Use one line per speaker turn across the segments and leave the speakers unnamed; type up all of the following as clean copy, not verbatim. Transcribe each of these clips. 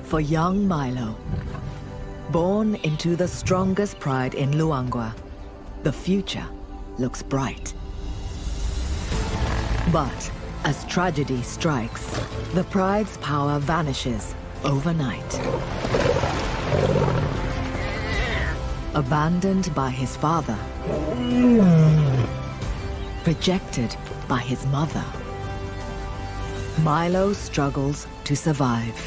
for young Milo. Born into the strongest pride in Luangwa, the future looks bright. But as tragedy strikes, the pride's power vanishes overnight. Abandoned by his father, rejected by his mother, Milo struggles to survive.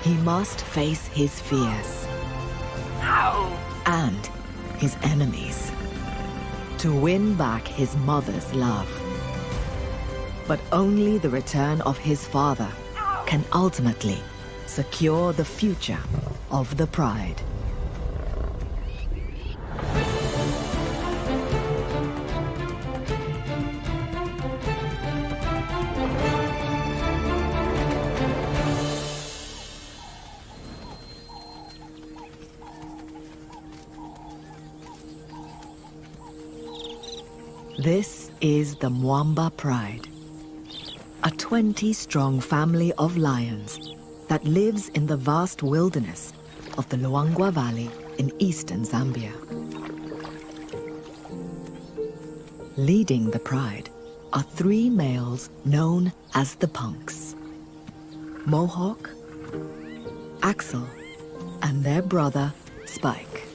He must face his fears and his enemies to win back his mother's love. But only the return of his father can ultimately secure the future of the pride. This is the Mwamba Pride, a 20-strong family of lions that lives in the vast wilderness of the Luangwa Valley in eastern Zambia. Leading the pride are 3 males known as the Punks: Mohawk, Axel, and their brother Spike.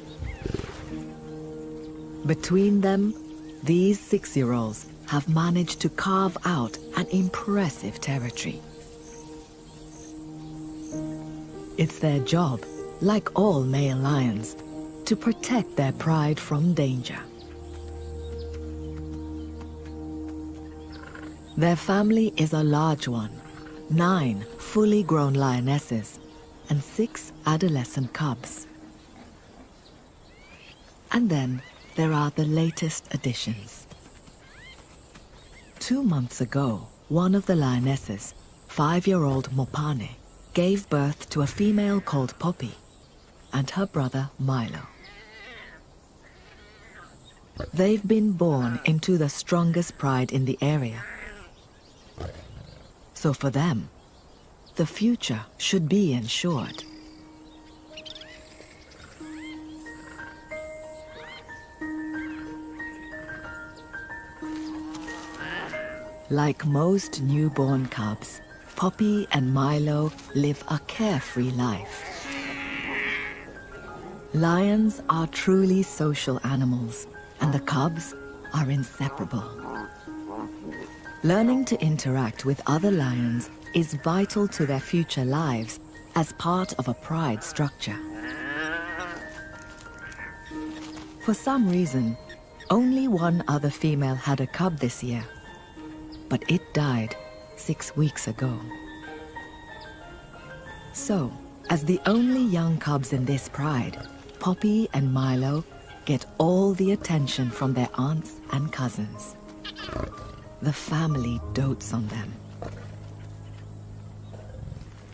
Between them, these 6-year-olds have managed to carve out an impressive territory. It's their job, like all male lions, to protect their pride from danger. Their family is a large one: 9 fully grown lionesses and 6 adolescent cubs. And then there are the latest additions. 2 months ago, one of the lionesses, 5-year-old Mopane, gave birth to a female called Poppy and her brother Milo. They've been born into the strongest pride in the area. So for them, the future should be ensured. Like most newborn cubs, Poppy and Milo live a carefree life. Lions are truly social animals, and the cubs are inseparable. Learning to interact with other lions is vital to their future lives as part of a pride structure. For some reason, only one other female had a cub this year, but it died 6 weeks ago. So, as the only young cubs in this pride, Poppy and Milo get all the attention from their aunts and cousins. The family dotes on them.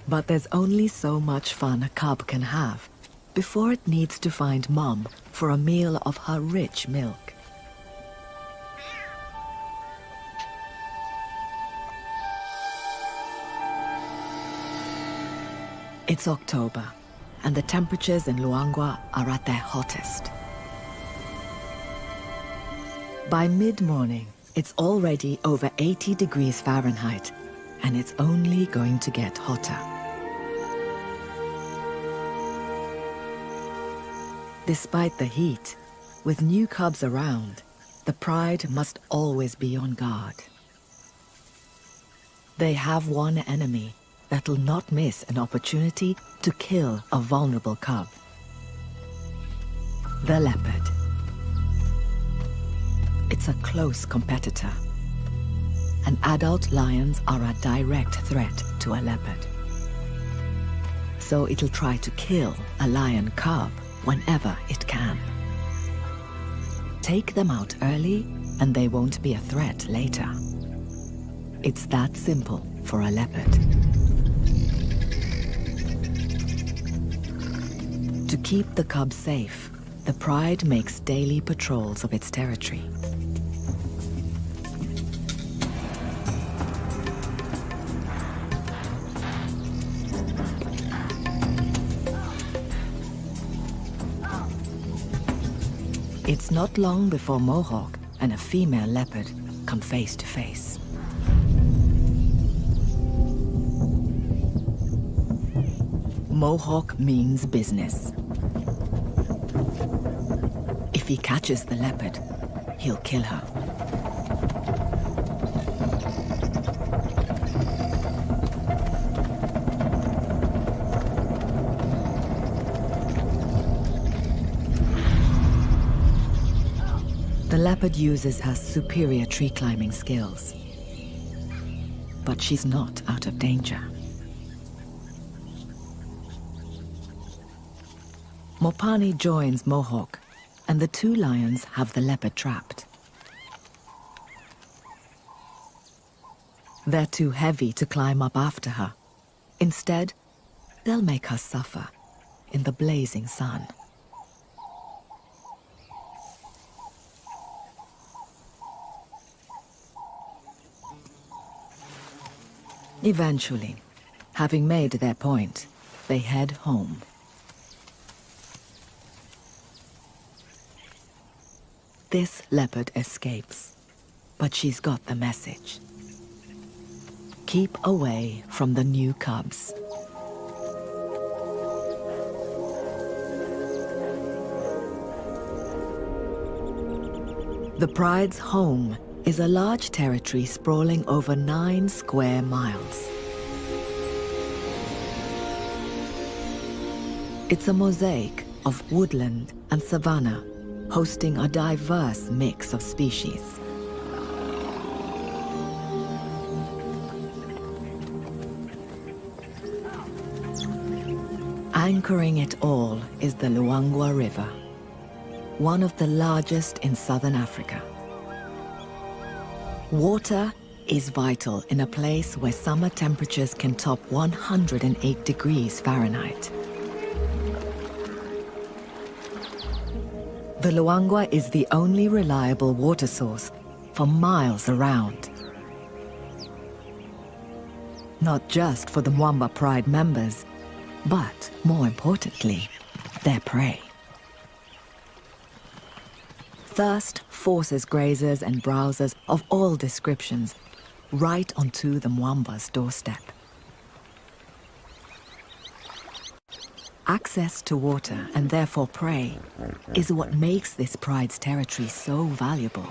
But there's only so much fun a cub can have before it needs to find Mom for a meal of her rich milk. It's October, and the temperatures in Luangwa are at their hottest. By mid-morning, it's already over 80 degrees Fahrenheit, and it's only going to get hotter. Despite the heat, with new cubs around, the pride must always be on guard. They have one enemy that'll not miss an opportunity to kill a vulnerable cub: the leopard. It's a close competitor, and adult lions are a direct threat to a leopard. So it'll try to kill a lion cub whenever it can. Take them out early, and they won't be a threat later. It's that simple for a leopard. To keep the cubs safe, the pride makes daily patrols of its territory. It's not long before Mohawk and a female leopard come face to face. Mohawk means business. If he catches the leopard, he'll kill her. The leopard uses her superior tree climbing skills. But she's not out of danger. Mopani joins Mohawk, and the two lions have the leopard trapped. They're too heavy to climb up after her. Instead, they'll make her suffer in the blazing sun. Eventually, having made their point, they head home. This leopard escapes, but she's got the message. Keep away from the new cubs. The pride's home is a large territory sprawling over 9 square miles. It's a mosaic of woodland and savanna, hosting a diverse mix of species. Anchoring it all is the Luangwa River, one of the largest in southern Africa. Water is vital in a place where summer temperatures can top 108 degrees Fahrenheit. The Luangwa is the only reliable water source for miles around. Not just for the Mwamba Pride members, but more importantly, their prey. Thirst forces grazers and browsers of all descriptions right onto the Mwamba's doorstep. Access to water, and therefore prey, is what makes this pride's territory so valuable.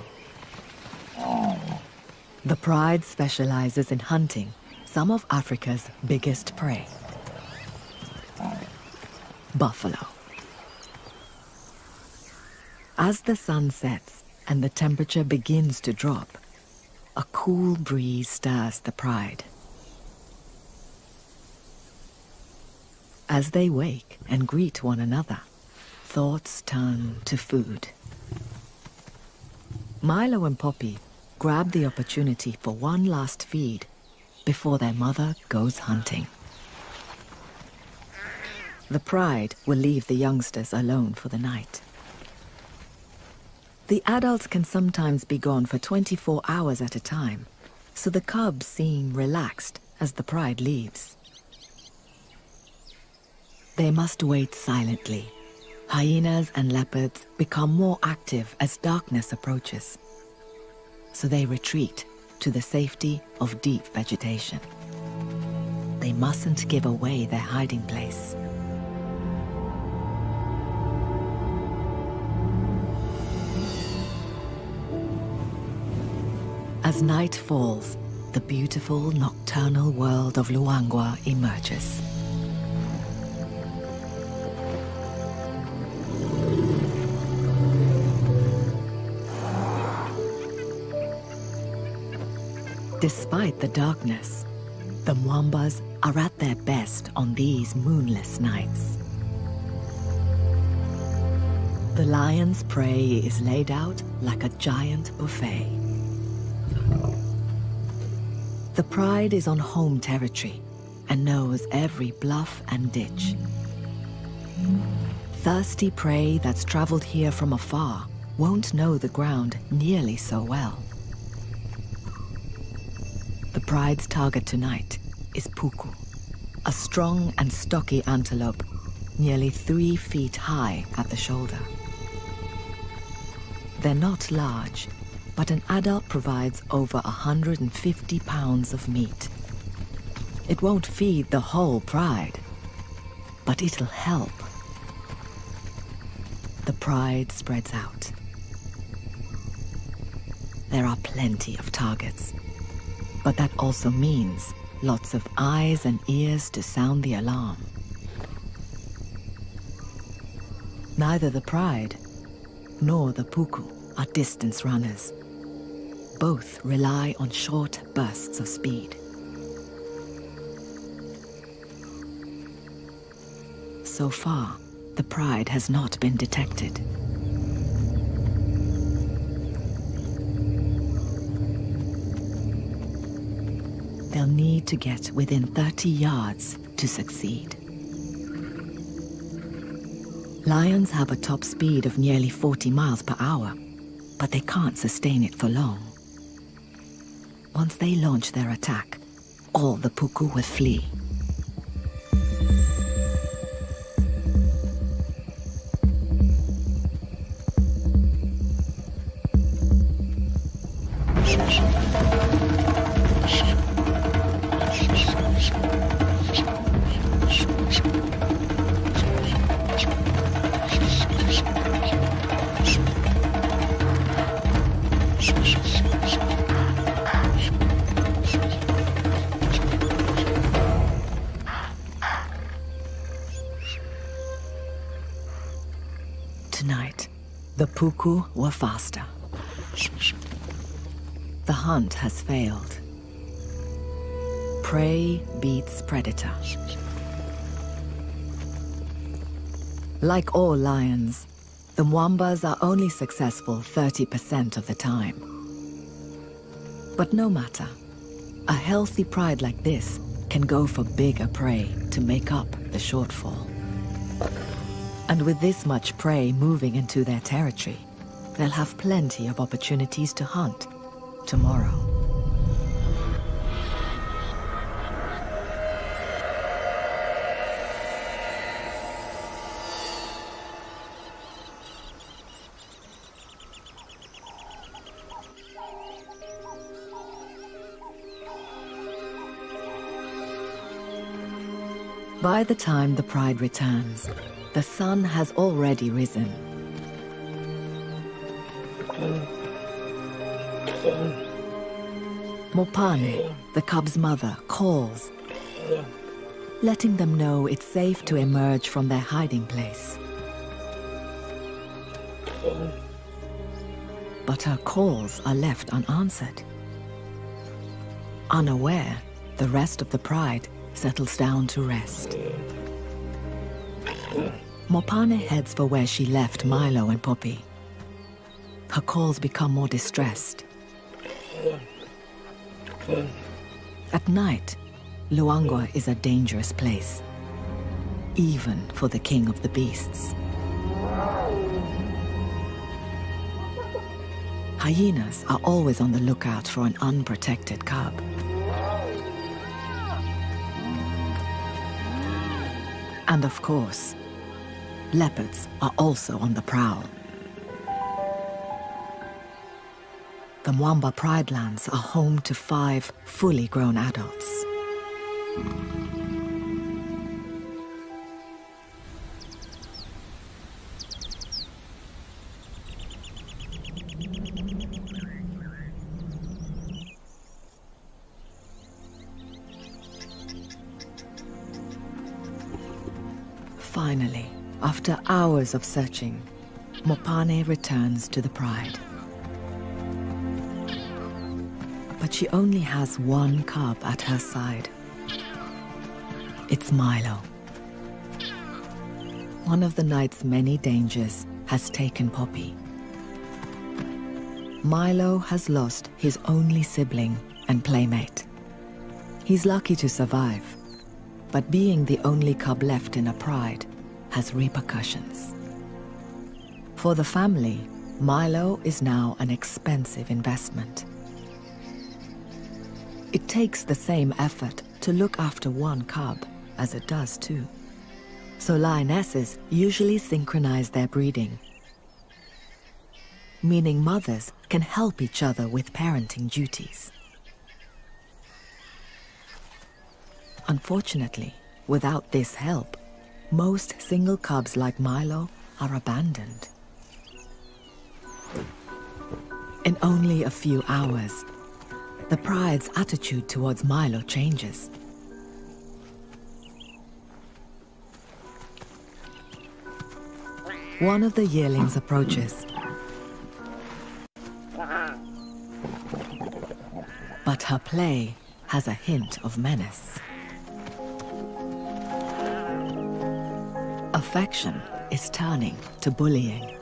The pride specializes in hunting some of Africa's biggest prey: buffalo. As the sun sets and the temperature begins to drop, a cool breeze stirs the pride. As they wake and greet one another, thoughts turn to food. Milo and Poppy grab the opportunity for one last feed before their mother goes hunting. The pride will leave the youngsters alone for the night. The adults can sometimes be gone for 24 hours at a time, so the cubs seem relaxed as the pride leaves. They must wait silently. Hyenas and leopards become more active as darkness approaches, so they retreat to the safety of deep vegetation. They mustn't give away their hiding place. As night falls, the beautiful nocturnal world of Luangwa emerges. Despite the darkness, the Mwambas are at their best on these moonless nights. The lion's prey is laid out like a giant buffet. The pride is on home territory and knows every bluff and ditch. Thirsty prey that's traveled here from afar won't know the ground nearly so well. The pride's target tonight is Puku, a strong and stocky antelope, nearly 3 feet high at the shoulder. They're not large, but an adult provides over 150 pounds of meat. It won't feed the whole pride, but it'll help. The pride spreads out. There are plenty of targets, but that also means lots of eyes and ears to sound the alarm. Neither the pride nor the puku are distance runners. Both rely on short bursts of speed. So far, the pride has not been detected. They'll need to get within 30 yards to succeed. Lions have a top speed of nearly 40 miles per hour, but they can't sustain it for long. Once they launch their attack, all the puku will flee. Tonight, the puku were faster. The hunt has failed. Prey beats predator. Like all lions, the Mwambas are only successful 30% of the time. But no matter, a healthy pride like this can go for bigger prey to make up the shortfall. And with this much prey moving into their territory, they'll have plenty of opportunities to hunt tomorrow. By the time the pride returns, the sun has already risen. Mopane, the cub's mother, calls, letting them know it's safe to emerge from their hiding place. But her calls are left unanswered. Unaware, the rest of the pride settles down to rest. Mopane heads for where she left Milo and Poppy. Her calls become more distressed. At night, Luangwa is a dangerous place, even for the king of the beasts. Hyenas are always on the lookout for an unprotected cub. And of course, leopards are also on the prowl. The Mwamba Pride Lands are home to 5 fully grown adults. Finally, after hours of searching, Mopane returns to the pride. But she only has one cub at her side. It's Milo. One of the night's many dangers has taken Poppy. Milo has lost his only sibling and playmate. He's lucky to survive, but being the only cub left in a pride has repercussions. For the family, Milo is now an expensive investment. It takes the same effort to look after one cub as it does two. So lionesses usually synchronize their breeding. meaning mothers can help each other with parenting duties. Unfortunately, without this help, most single cubs like Milo are abandoned. In only a few hours, the pride's attitude towards Milo changes. One of the yearlings approaches, but her play has a hint of menace. Affection is turning to bullying.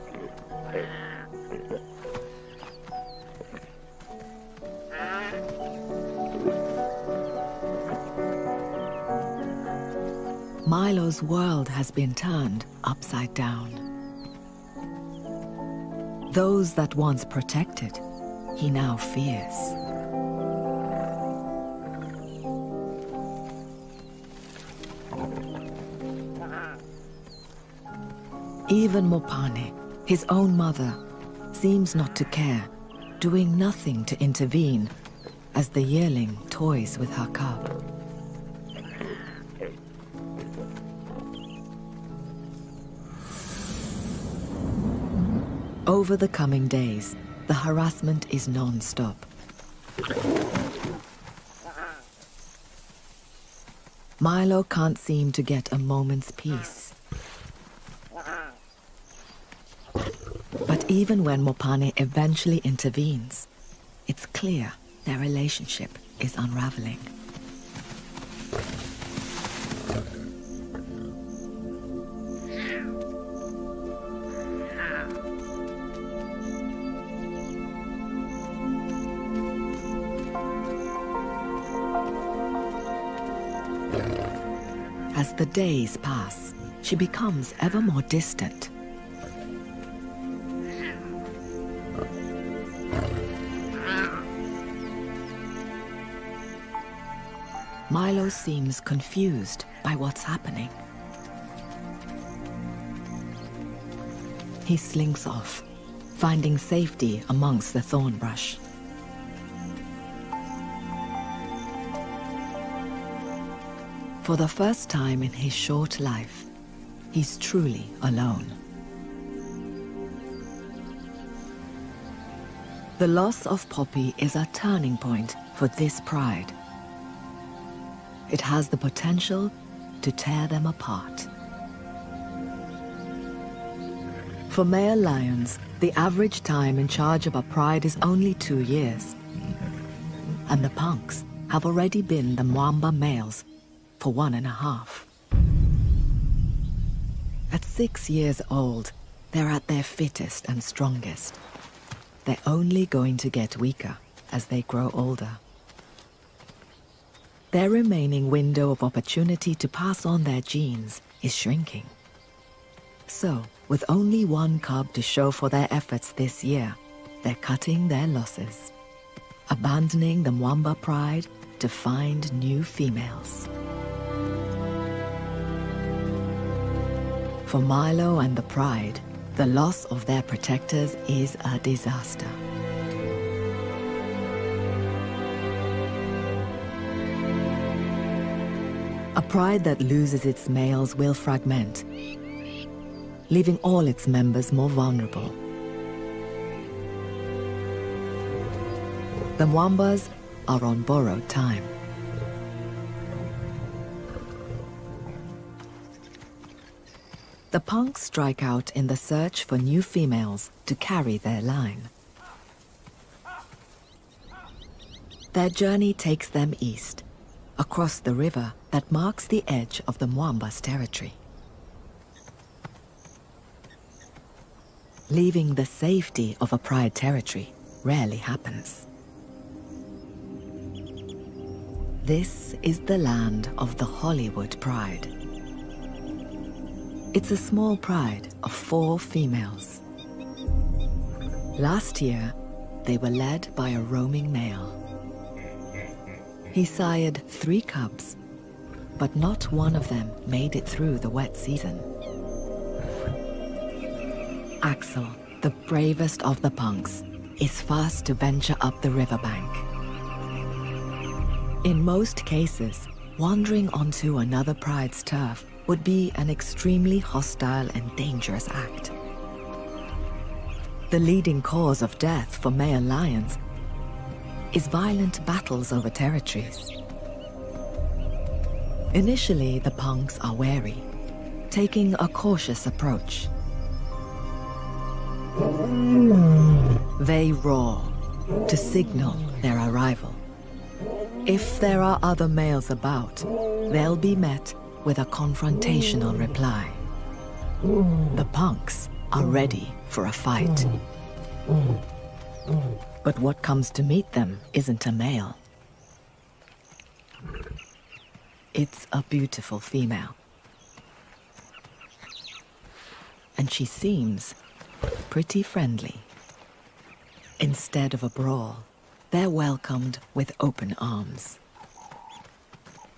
Milo's world has been turned upside down. Those that once protected, he now fears. Even Mopane, his own mother, seems not to care, doing nothing to intervene as the yearling toys with her cub. Over the coming days, the harassment is non-stop. Milo can't seem to get a moment's peace. But even when Mopane eventually intervenes, it's clear their relationship is unraveling. As the days pass, she becomes ever more distant. Milo seems confused by what's happening. He slinks off, finding safety amongst the thorn brush. For the first time in his short life, he's truly alone. The loss of Poppy is a turning point for this pride. It has the potential to tear them apart. For male lions, the average time in charge of a pride is only 2 years. And the punks have already been the Mwamba males for 1.5. At 6 years old, they're at their fittest and strongest. They're only going to get weaker as they grow older. Their remaining window of opportunity to pass on their genes is shrinking. So, with only one cub to show for their efforts this year, they're cutting their losses, abandoning the Mwamba pride to find new females. For Milo and the pride, the loss of their protectors is a disaster. A pride that loses its males will fragment, leaving all its members more vulnerable. The Mwambas are on borrowed time. The punks strike out in the search for new females to carry their line. Their journey takes them east, across the river that marks the edge of the Mwamba's territory. Leaving the safety of a pride territory rarely happens. This is the land of the Hollywood Pride. It's a small pride of 4 females. Last year, they were led by a roaming male. He sired 3 cubs, but not one of them made it through the wet season. Axel the bravest of the punks is first to venture up the riverbank. In most cases, wandering onto another pride's turf would be an extremely hostile and dangerous act. The leading cause of death for male lions is violent battles over territories. Initially, the punks are wary, taking a cautious approach. They roar to signal their arrival. If there are other males about, they'll be met with a confrontational reply. The punks are ready for a fight. But what comes to meet them isn't a male. It's a beautiful female. And she seems pretty friendly. Instead of a brawl, they're welcomed with open arms.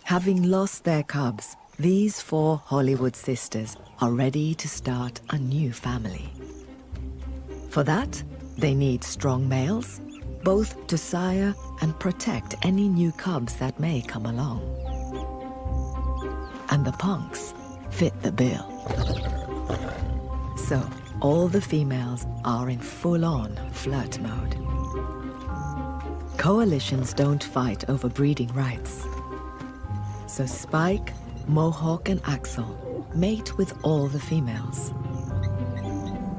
Having lost their cubs, these 4 Hollywood sisters are ready to start a new family. For that, they need strong males, both to sire and protect any new cubs that may come along. And the punks fit the bill. So, all the females are in full-on flirt mode. Coalitions don't fight over breeding rights. So Spike, Mohawk, and Axel mate with all the females.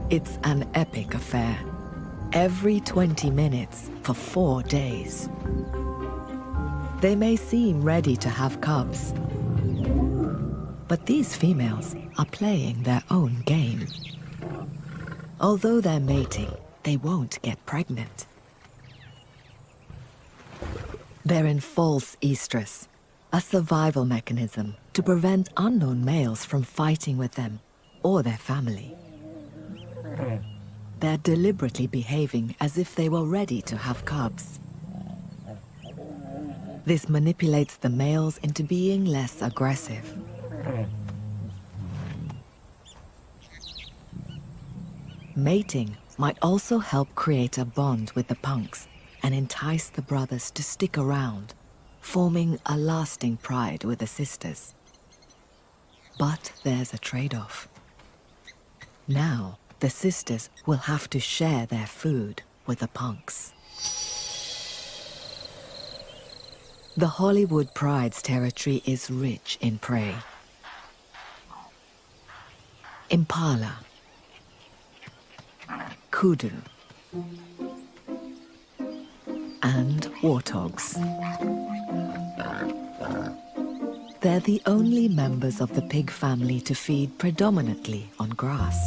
It's an epic affair. Every 20 minutes for 4 days. They may seem ready to have cubs, but these females are playing their own game. Although they're mating, they won't get pregnant. They're in false estrus, a survival mechanism to prevent unknown males from fighting with them or their family. They're deliberately behaving as if they were ready to have cubs. This manipulates the males into being less aggressive. Mating might also help create a bond with the punks and entice the brothers to stick around, forming a lasting pride with the sisters. But there's a trade-off. Now, the sisters will have to share their food with the punks. The Hollywood Pride's territory is rich in prey. Impala, kudu, and warthogs. They're the only members of the pig family to feed predominantly on grass.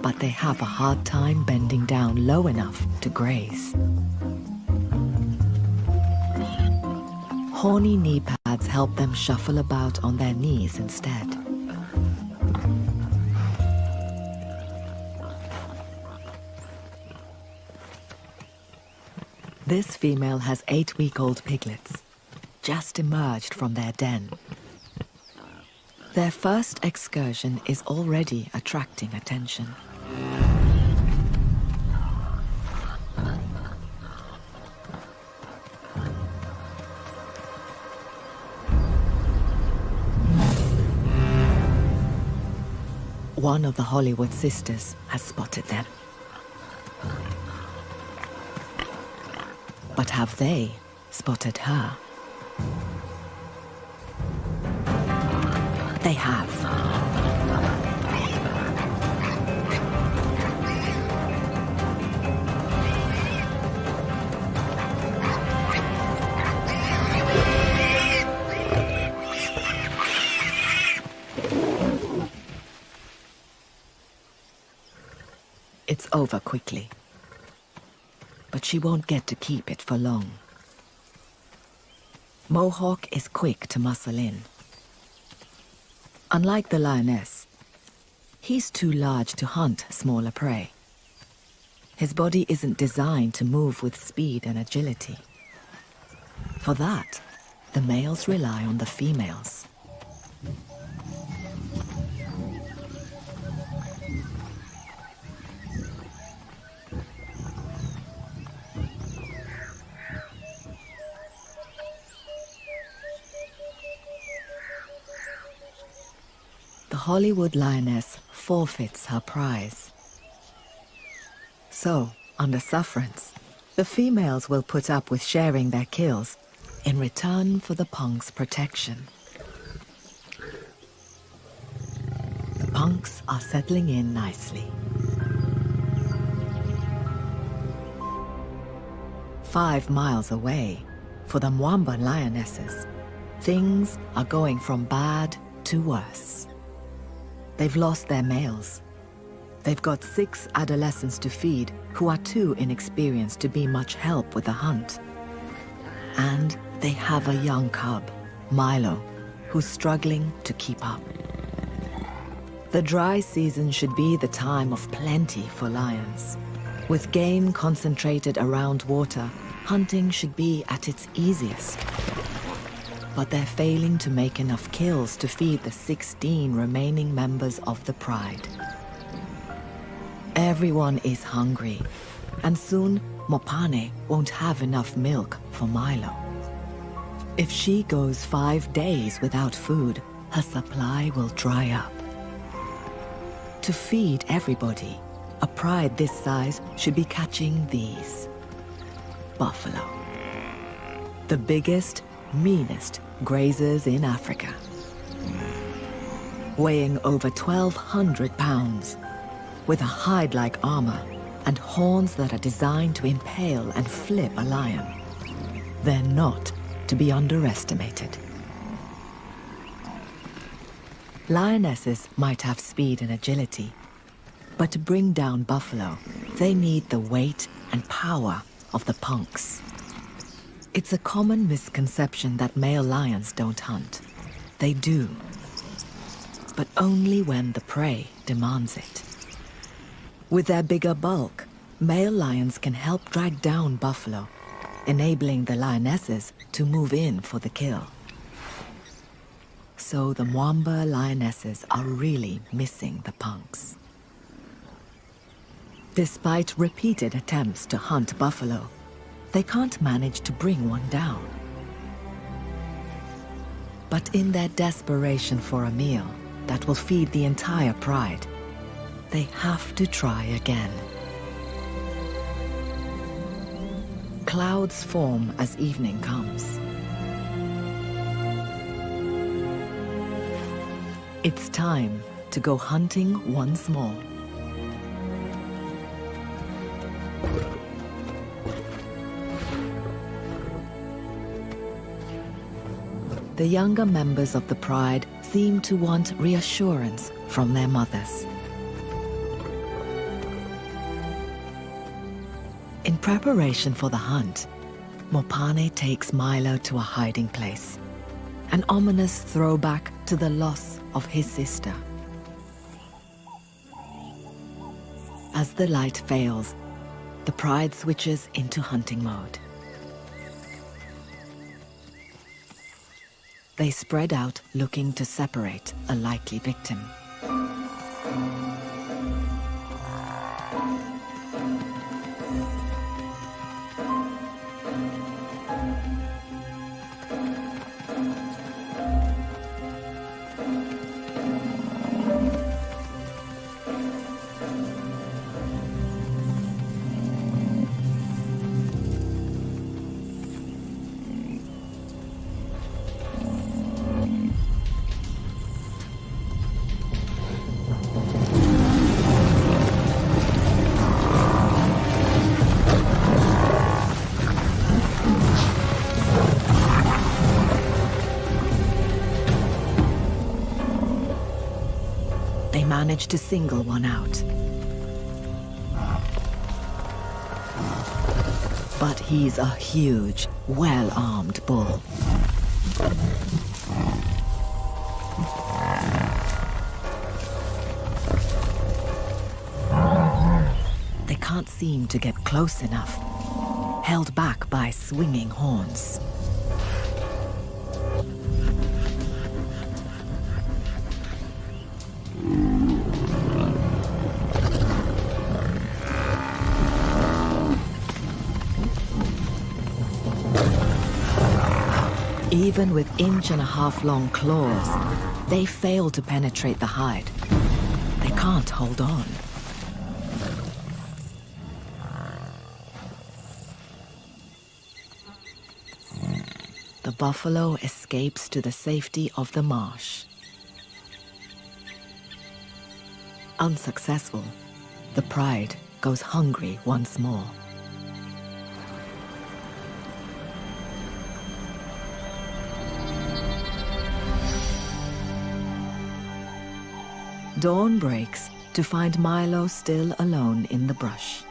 But they have a hard time bending down low enough to graze. Horny knee pads help them shuffle about on their knees instead. This female has 8-week-old piglets, just emerged from their den. Their first excursion is already attracting attention. One of the Hollywood sisters has spotted them. But have they spotted her? They have. It's over quickly. But she won't get to keep it for long. Mohawk is quick to muscle in. Unlike the lioness, he's too large to hunt smaller prey. His body isn't designed to move with speed and agility. For that, the males rely on the females. Hollywood lioness forfeits her prize. So, under sufferance, the females will put up with sharing their kills in return for the punk's protection. The punks are settling in nicely. 5 miles away, for the Mwamba lionesses, things are going from bad to worse. They've lost their males. They've got 6 adolescents to feed who are too inexperienced to be much help with the hunt. And they have a young cub, Milo, who's struggling to keep up. The dry season should be the time of plenty for lions. With game concentrated around water, hunting should be at its easiest. But they're failing to make enough kills to feed the 16 remaining members of the Pride. Everyone is hungry, and soon Mopane won't have enough milk for Milo. If she goes 5 days without food, her supply will dry up. To feed everybody, a pride this size should be catching these. Buffalo. The biggest, meanest grazers in Africa. Weighing over 1,200 pounds, with a hide like armor and horns that are designed to impale and flip a lion. They're not to be underestimated. Lionesses might have speed and agility, but to bring down buffalo, they need the weight and power of the punks. It's a common misconception that male lions don't hunt. They do, but only when the prey demands it. With their bigger bulk, male lions can help drag down buffalo, enabling the lionesses to move in for the kill. So the Mwamba lionesses are really missing the punks. Despite repeated attempts to hunt buffalo, they can't manage to bring one down. But in their desperation for a meal that will feed the entire pride, they have to try again. Clouds form as evening comes. It's time to go hunting once more. The younger members of the pride seem to want reassurance from their mothers. In preparation for the hunt, Mopane takes Milo to a hiding place, an ominous throwback to the loss of his sister. As the light fails, the pride switches into hunting mode. They spread out, looking to separate a likely victim. Managed to single one out. But he's a huge, well-armed bull. They can't seem to get close enough, held back by swinging horns. Even with inch-and-a-half-long claws, they fail to penetrate the hide. They can't hold on. The buffalo escapes to the safety of the marsh. Unsuccessful, the pride goes hungry once more. Dawn breaks to find Milo still alone in the brush.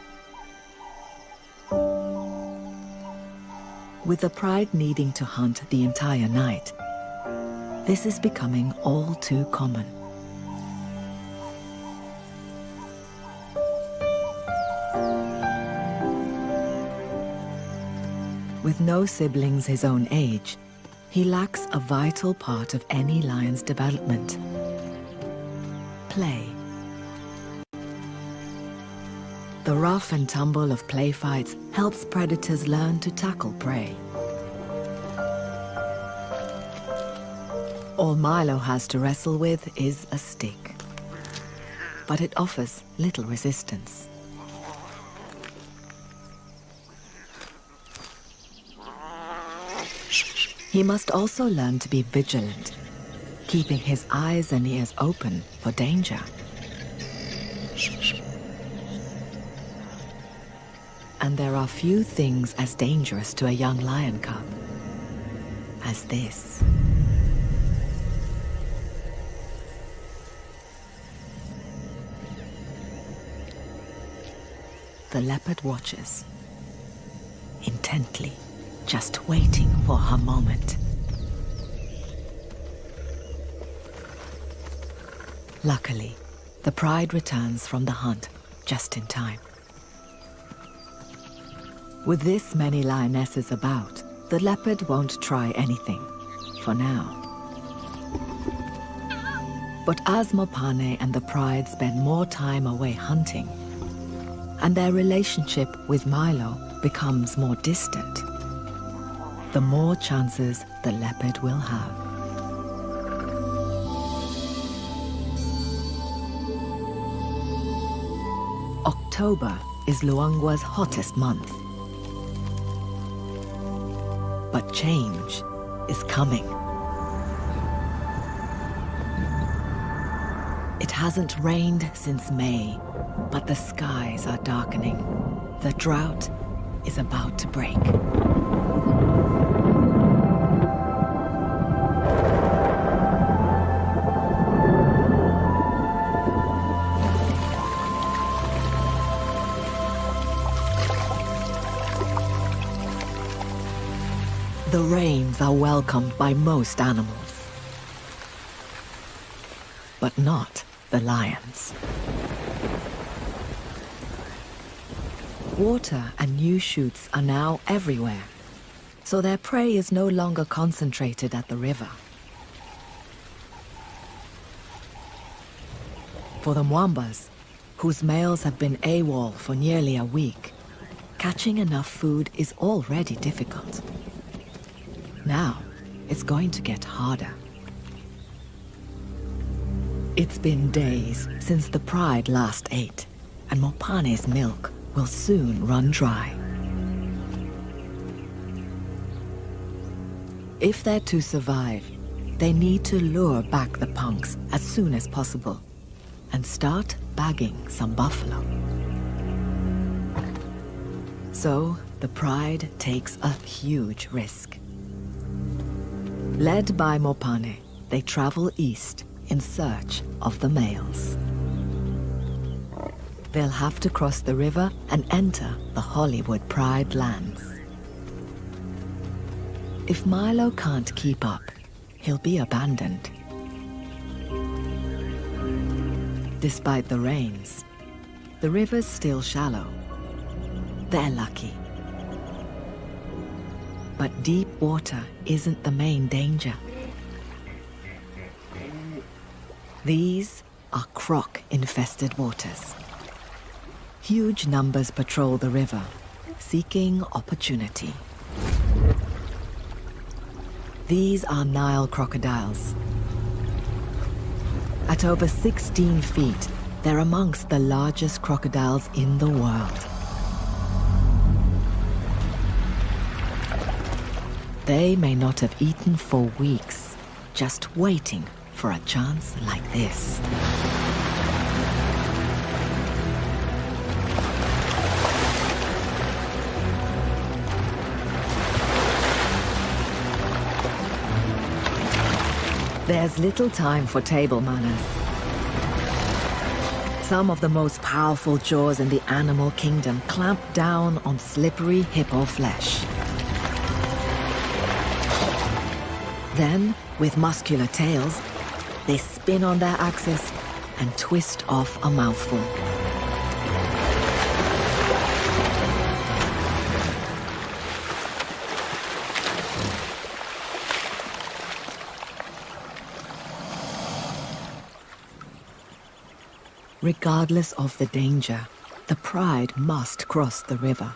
With the pride needing to hunt the entire night, this is becoming all too common. With no siblings his own age, he lacks a vital part of any lion's development: play. The rough and tumble of play fights helps predators learn to tackle prey. All Milo has to wrestle with is a stick, but it offers little resistance. He must also learn to be vigilant, keeping his eyes and ears open for danger. And there are few things as dangerous to a young lion cub as this. The leopard watches, intently, just waiting for her moment. Luckily, the pride returns from the hunt just in time. With this many lionesses about, the leopard won't try anything, for now. But as Mopane and the pride spend more time away hunting, and their relationship with Milo becomes more distant, the more chances the leopard will have. October is Luangwa's hottest month. But change is coming. It hasn't rained since May, but the skies are darkening. The drought is about to break. The rains are welcomed by most animals, but not the lions. Water and new shoots are now everywhere, so their prey is no longer concentrated at the river. For the Mwambas, whose males have been AWOL for nearly a week, catching enough food is already difficult. Now, it's going to get harder. It's been days since the pride last ate, and Mopane's milk will soon run dry. If they're to survive, they need to lure back the punks as soon as possible and start bagging some buffalo. So, the pride takes a huge risk. Led by Mopane, they travel east in search of the males. They'll have to cross the river and enter the Hollywood Pride lands. If Milo can't keep up, he'll be abandoned. Despite the rains, the river's still shallow. They're lucky. But deep water isn't the main danger. These are croc-infested waters. Huge numbers patrol the river, seeking opportunity. These are Nile crocodiles. At over 16 feet, they're amongst the largest crocodiles in the world. They may not have eaten for weeks, just waiting for a chance like this. There's little time for table manners. Some of the most powerful jaws in the animal kingdom clamp down on slippery hippo flesh. Then, with muscular tails, they spin on their axis and twist off a mouthful. Regardless of the danger, the pride must cross the river.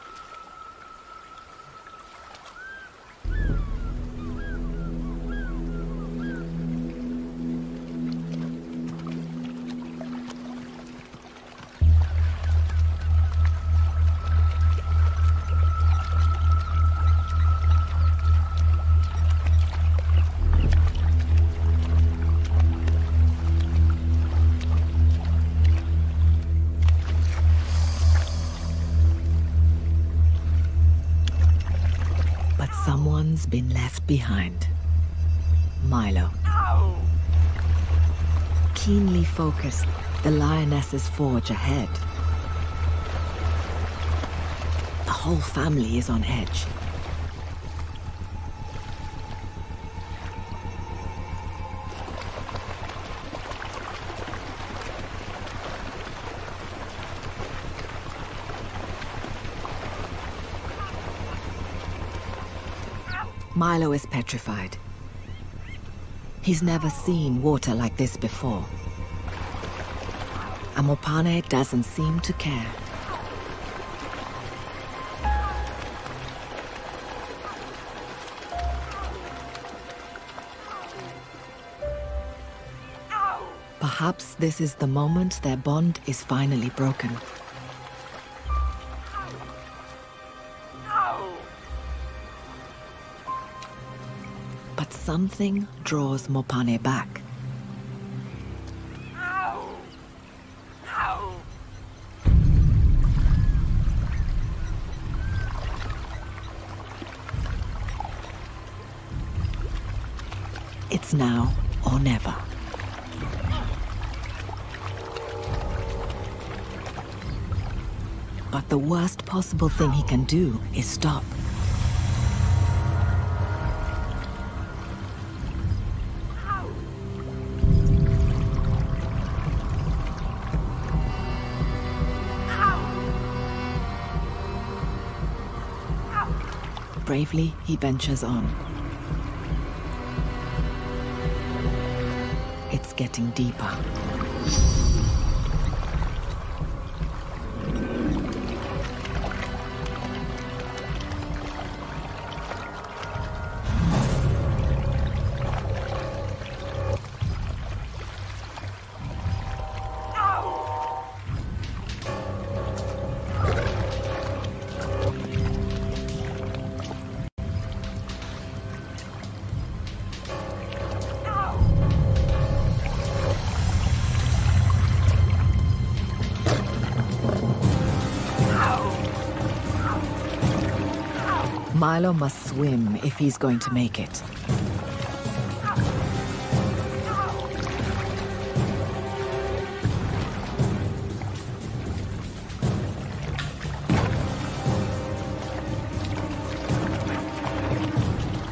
Someone's been left behind. Milo. Keenly focused, the lionesses forge ahead. The whole family is on edge. Milo is petrified. He's never seen water like this before. And Mopane doesn't seem to care. Perhaps this is the moment their bond is finally broken. But something draws Mopane back. It's now or never. But the worst possible thing he can do is stop. Bravely, he ventures on. It's getting deeper. Milo must swim if he's going to make it.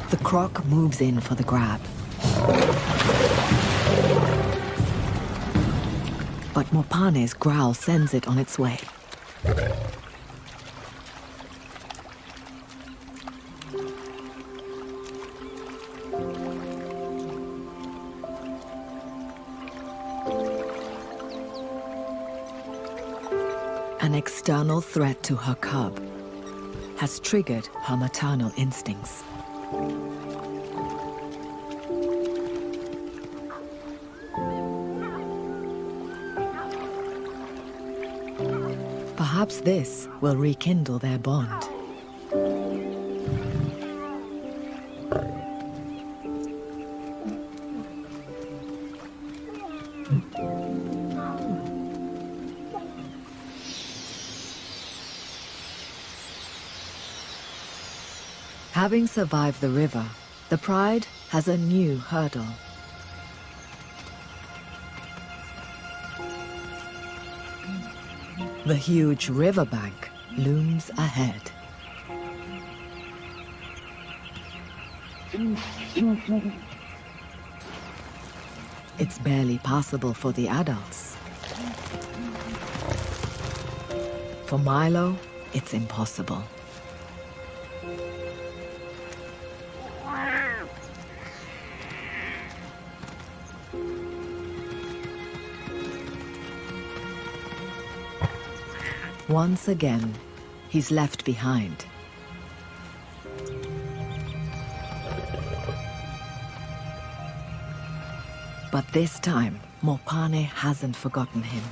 The croc moves in for the grab. But Mopane's growl sends it on its way. An external threat to her cub has triggered her maternal instincts. Perhaps this will rekindle their bond. Having survived the river, the Pride has a new hurdle. The huge riverbank looms ahead. It's barely passable for the adults. For Milo, it's impossible. Once again, he's left behind. But this time, Mopane hasn't forgotten him.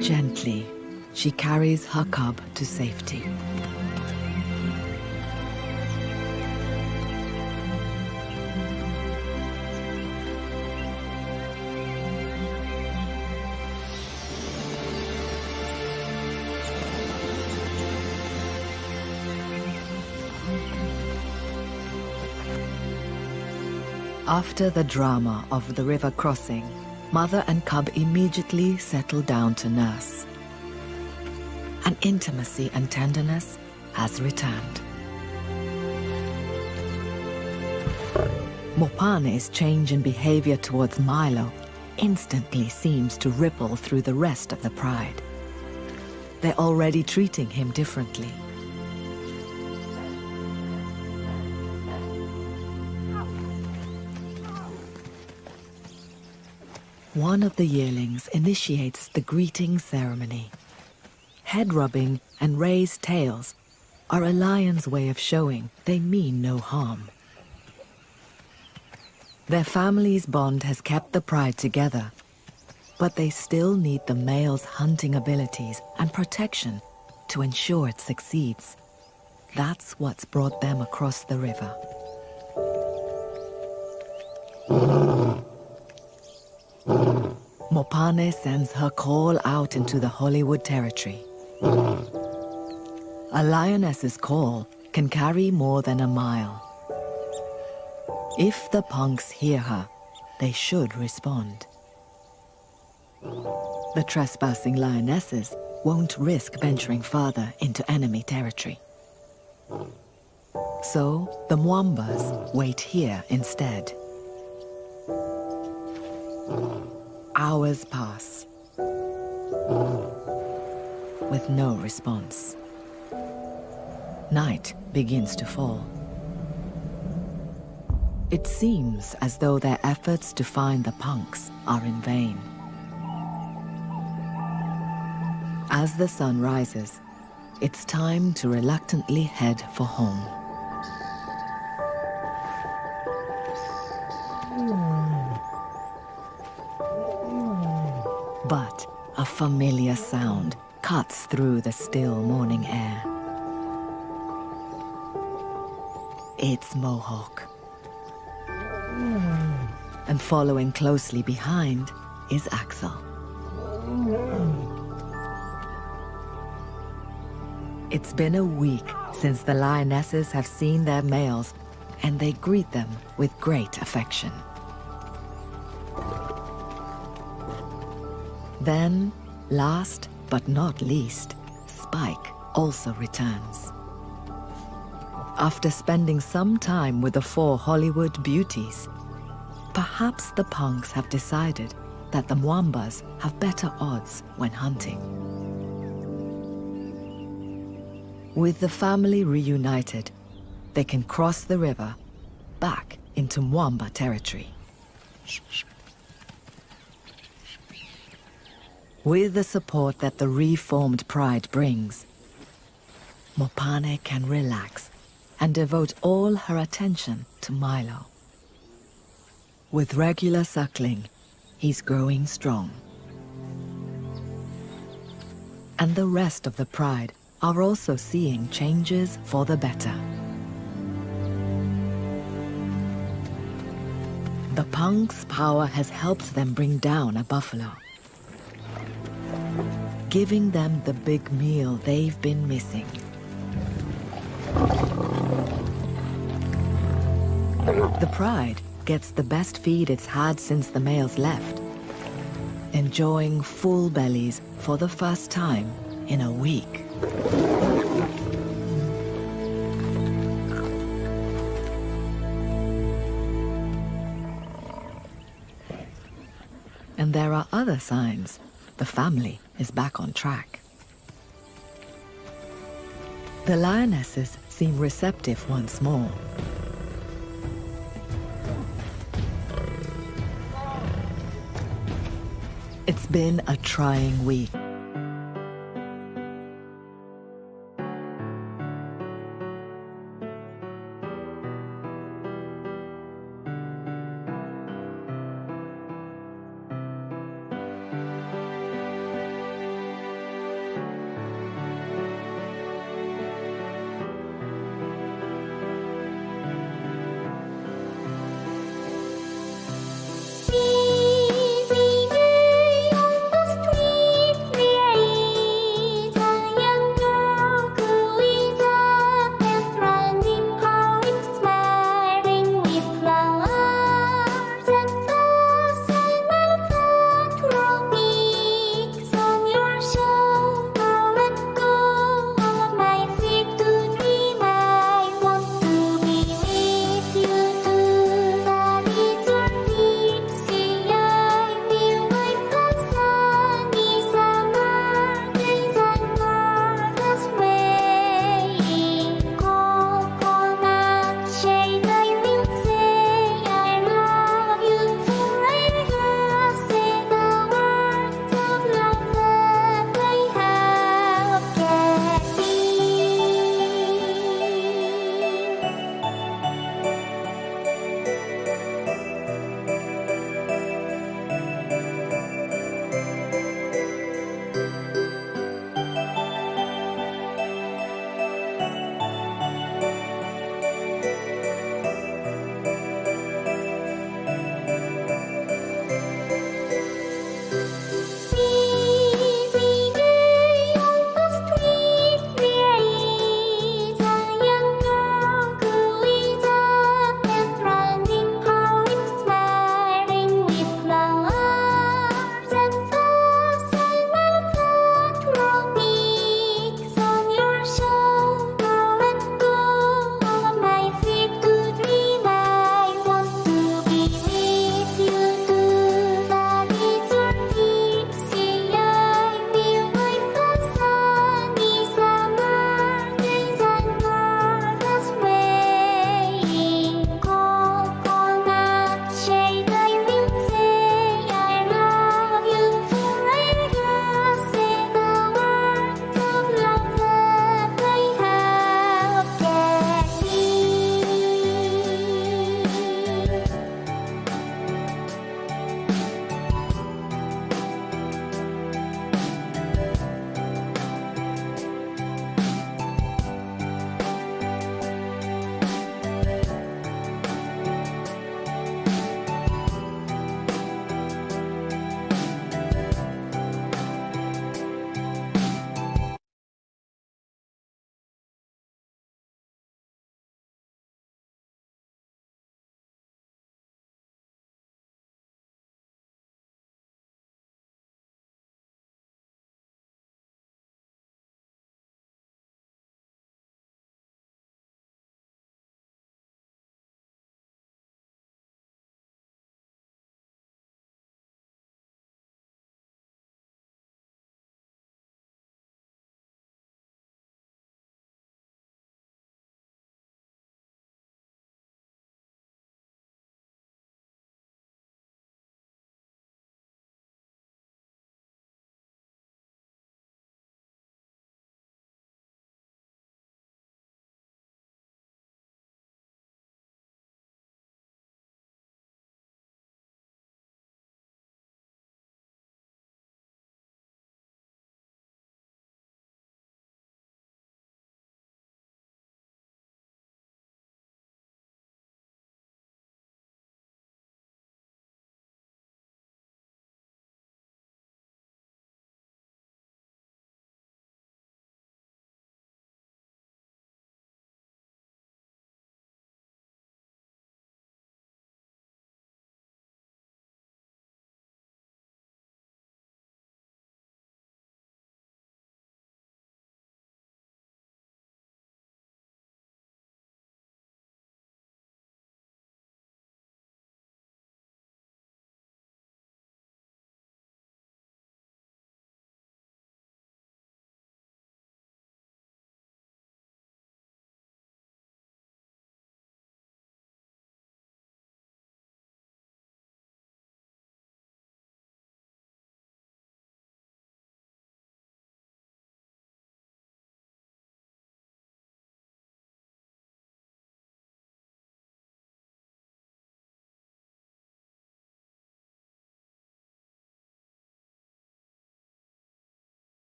Gently, she carries her cub to safety. After the drama of the river crossing, mother and cub immediately settle down to nurse. An intimacy and tenderness has returned. Mopane's change in behavior towards Milo instantly seems to ripple through the rest of the Pride. They're already treating him differently. One of the yearlings initiates the greeting ceremony. Head rubbing and raised tails are a lion's way of showing they mean no harm. Their family's bond has kept the Pride together, but they still need the male's hunting abilities and protection to ensure it succeeds. That's what's brought them across the river. Mopane sends her call out into the Hollywood territory. A lioness's call can carry more than a mile. If the punks hear her, they should respond. The trespassing lionesses won't risk venturing further into enemy territory. So the Mwambas wait here instead. Hours pass, with no response. Night begins to fall. It seems as though their efforts to find the punks are in vain. As the sun rises, it's time to reluctantly head for home. But a familiar sound cuts through the still morning air. It's Mohawk. And following closely behind is Axel. It's been a week since the lionesses have seen their males, and they greet them with great affection. Then, last but not least, Spike also returns. After spending some time with the 4 Hollywood beauties, perhaps the punks have decided that the Mwambas have better odds when hunting. With the family reunited, they can cross the river back into Mwamba territory. With the support that the reformed pride brings, Mopane can relax and devote all her attention to Milo. With regular suckling, he's growing strong. And the rest of the pride are also seeing changes for the better. The punk's power has helped them bring down a buffalo, giving them the big meal they've been missing. The pride gets the best feed it's had since the males left, enjoying full bellies for the first time in a week. And there are other signs the family is back on track. The lionesses seem receptive once more. It's been a trying week.